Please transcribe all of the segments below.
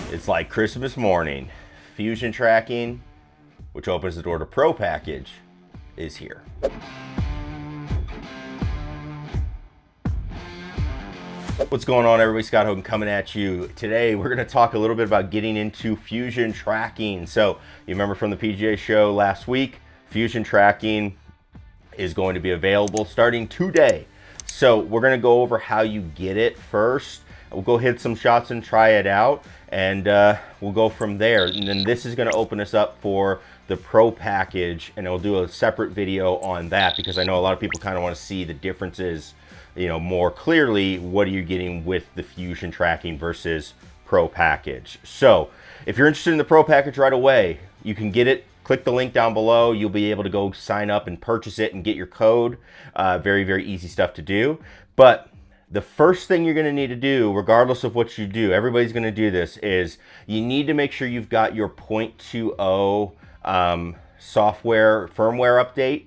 It's like Christmas morning. Fusion tracking, which opens the door to Pro package, is here. What's going on, everybody? Scott Hogan coming at you. Today we're going to talk a little bit about getting into Fusion tracking. So you remember from the PGA show last week, Fusion tracking is going to be available starting today. So we're going to go over how you get it first. We'll go hit some shots and try it out, and we'll go from there. And then this is going to open us up for the Pro package, and I'll do a separate video on that because I know a lot of people kind of want to see the differences, you know, more clearly. What are you getting with the Fusion tracking versus Pro package? So if you're interested in the Pro package right away, you can get it. Click the link down below. You'll be able to go sign up and purchase it and get your code. Very, very easy stuff to do. But the first thing you're going to need to do, regardless of what you do, everybody's going to do this, is you need to make sure you've got your 0.20 software firmware update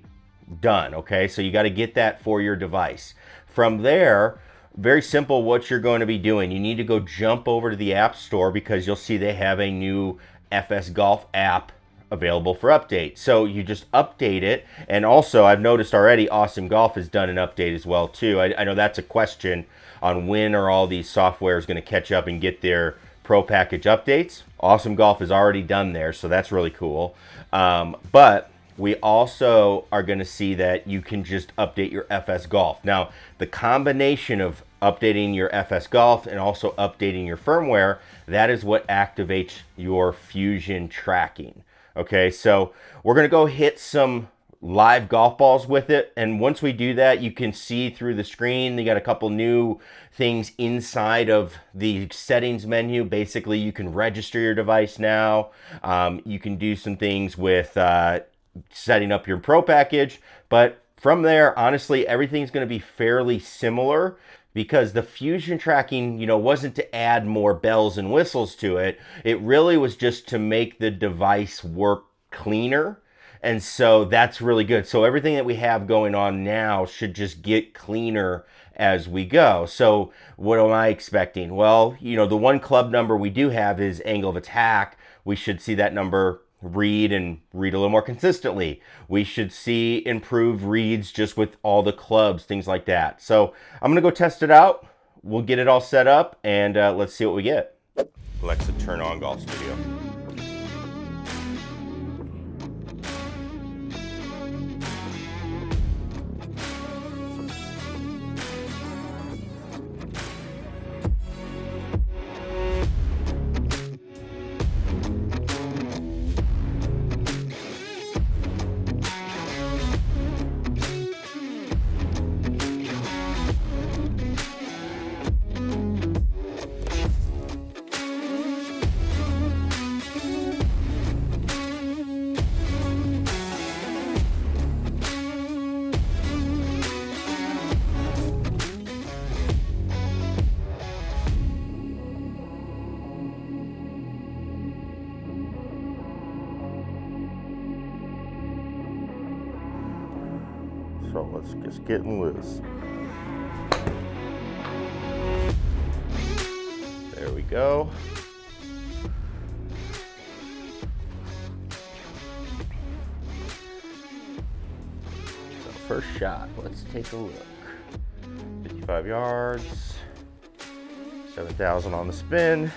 done. Okay, so you got to get that for your device. From there, very simple what you're going to be doing. You need to go jump over to the App Store because you'll see they have a new FS Golf app available for update. So you just update it. And also, I've noticed already Awesome Golf has done an update as well too. I know that's a question on when are all these softwares going to catch up and get their Pro package updates. Awesome Golf has already done theirs, so that's really cool. But we also are going to see that you can just update your FS Golf. Now, the combination of updating your FS Golf and also updating your firmware, that is what activates your Fusion tracking. Okay, so we're going to go hit some live golf balls with it, and once we do that, you can see through the screen you got a couple new things inside of the settings menu. Basically, you can register your device now. You can do some things with setting up your Pro package, but from there, honestly, everything's going to be fairly similar because the Fusion tracking, you know, wasn't to add more bells and whistles to it. It really was just to make the device work cleaner. And so that's really good. So everything that we have going on now should just get cleaner as we go. So what am I expecting? Well, you know, the one club number we do have is angle of attack. We should see that number read a little more consistently. We should see improved reads just with all the clubs, things like that. So I'm gonna go test it out. We'll get it all set up and let's see what we get. Alexa, turn on Golf Studio. So let's just get loose. There we go. So first shot, let's take a look. 55 yards, 7,000 on the spin.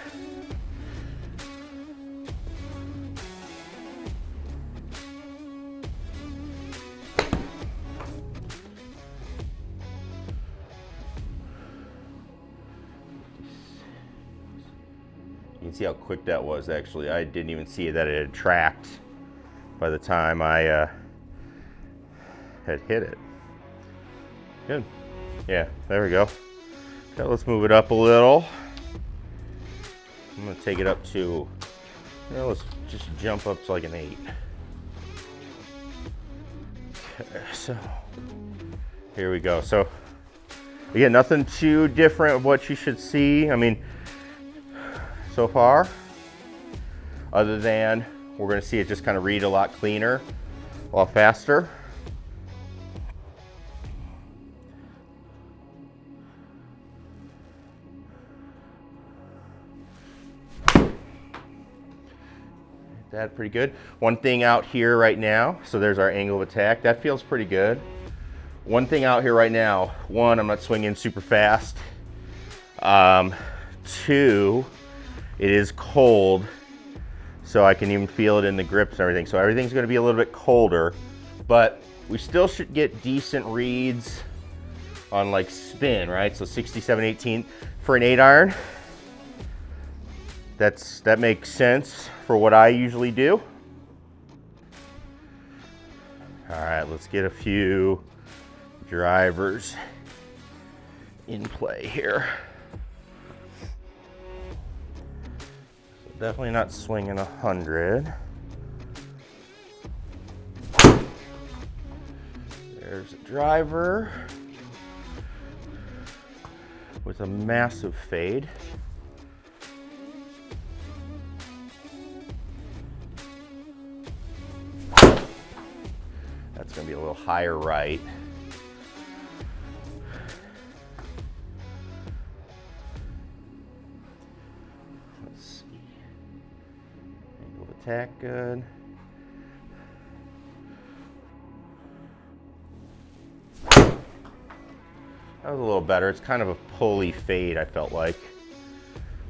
You can see how quick that was. Actually, I didn't even see that it had tracked by the time I had hit it. Good. Yeah, there we go. Okay, let's move it up a little. I'm gonna take it up to, you know, let's just jump up to like an 8. Okay, so here we go. So again, nothing too different of what you should see. I mean, so far, other than we're going to see it just kind of read a lot cleaner, a lot faster. that pretty good. One thing out here right now, so there's our angle of attack. That feels pretty good. One thing out here right now, one, I'm not swinging super fast. Two, it is cold, so I can even feel it in the grips and everything. So everything's gonna be a little bit colder, but we still should get decent reads on like spin, right? So 67/18 for an 8-iron. That makes sense for what I usually do. All right, let's get a few drivers in play here. So definitely not swinging 100. There's a driver with a massive fade. That's going to be a little higher right. Let's see. Angle of attack good. That was a little better. It's kind of a pulley fade, I felt like.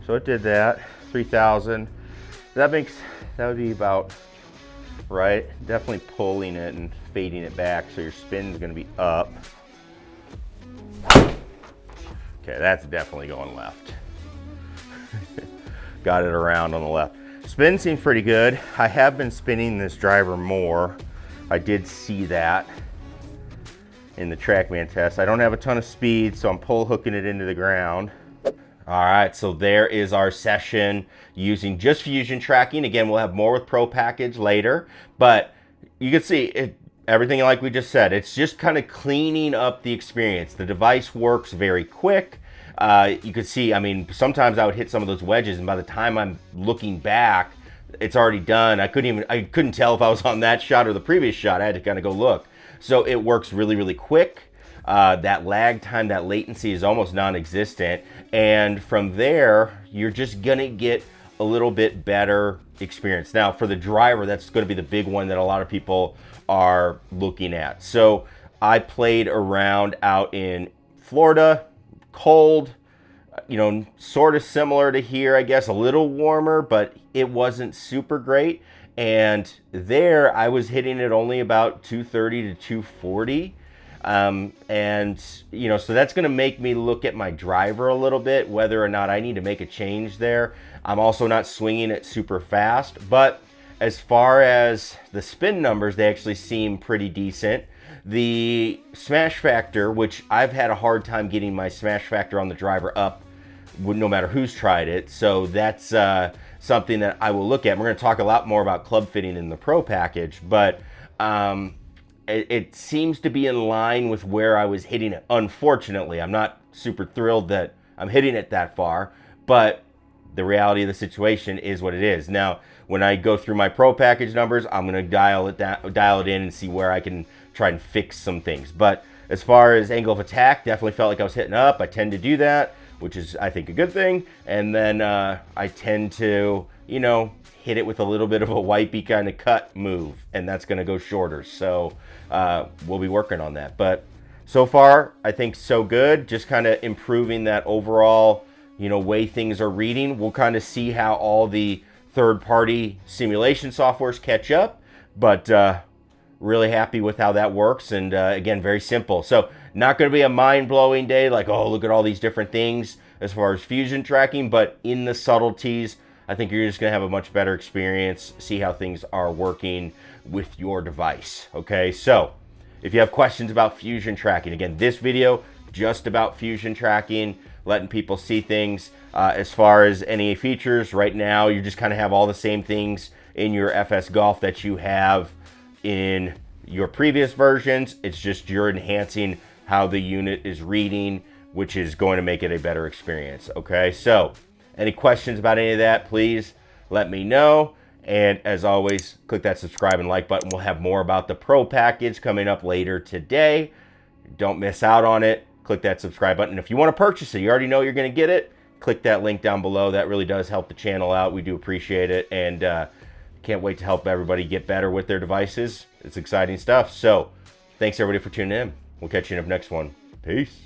So it did that. 3,000. That would be about right. Definitely pulling it and fading it back, so your spin's going to be up. Okay, that's definitely going left. Got it around on the left. Spin seems pretty good. I have been spinning this driver more. I did see that in the TrackMan test. I don't have a ton of speed, so I'm pull hooking it into the ground. All right, so there is our session using just fusion tracking. Again, we'll have more with Pro Package later, but you can see everything like we just said. It's just kind of cleaning up the experience. The device works very quick. You could see, I mean, sometimes I would hit some of those wedges, and by the time I'm looking back, it's already done. I couldn't tell if I was on that shot or the previous shot. I had to kind of go look. So it works really, really quick. That lag time, that latency is almost non-existent. And from there, you're just gonna get a little bit better experience. Now for the driver, that's gonna be the big one that a lot of people are looking at. So I played around out in Florida, cold, you know, sort of similar to here, I guess, a little warmer, but it wasn't super great. And there I was hitting it only about 230 to 240. And you know, so that's going to make me look at my driver a little bit, whether or not I need to make a change there. I'm also not swinging it super fast, but as far as the spin numbers, they actually seem pretty decent. The smash factor, which I've had a hard time getting my smash factor on the driver up, no matter who's tried it. So that's something that I will look at. We're going to talk a lot more about club fitting in the Pro Package, but it seems to be in line with where I was hitting it. Unfortunately, I'm not super thrilled that I'm hitting it that far, but the reality of the situation is what it is. Now, when I go through my Pro Package numbers, I'm going to dial it in and see where I can try and fix some things. But as far as angle of attack, definitely felt like I was hitting up. I tend to do that, which is, I think, a good thing. And then I tend to, you know, hit it with a little bit of a wipey kind of cut move, and that's going to go shorter. So we'll be working on that. But so far, I think so good. Just kind of improving that overall, you know, way things are reading. We'll kind of see how all the third-party simulation softwares catch up, but really happy with how that works. And again, very simple. So not going to be a mind-blowing day like, oh, look at all these different things as far as fusion tracking, but in the subtleties, I think you're just going to have a much better experience, see how things are working with your device. Okay, so if you have questions about fusion tracking, again, this video just about fusion tracking, letting people see things. As far as any features, right now you just kind of have all the same things in your FS Golf that you have in your previous versions. It's just you're enhancing how the unit is reading, which is going to make it a better experience. Okay, so any questions about any of that, please let me know. And as always, click that subscribe and like button. We'll have more about the Pro Package coming up later today. Don't miss out on it. Click that subscribe button. If you want to purchase it, you already know you're going to get it. Click that link down below. That really does help the channel out. We do appreciate it. And Can't wait to help everybody get better with their devices. It's exciting stuff. So thanks everybody for tuning in. We'll catch you in the next one. Peace.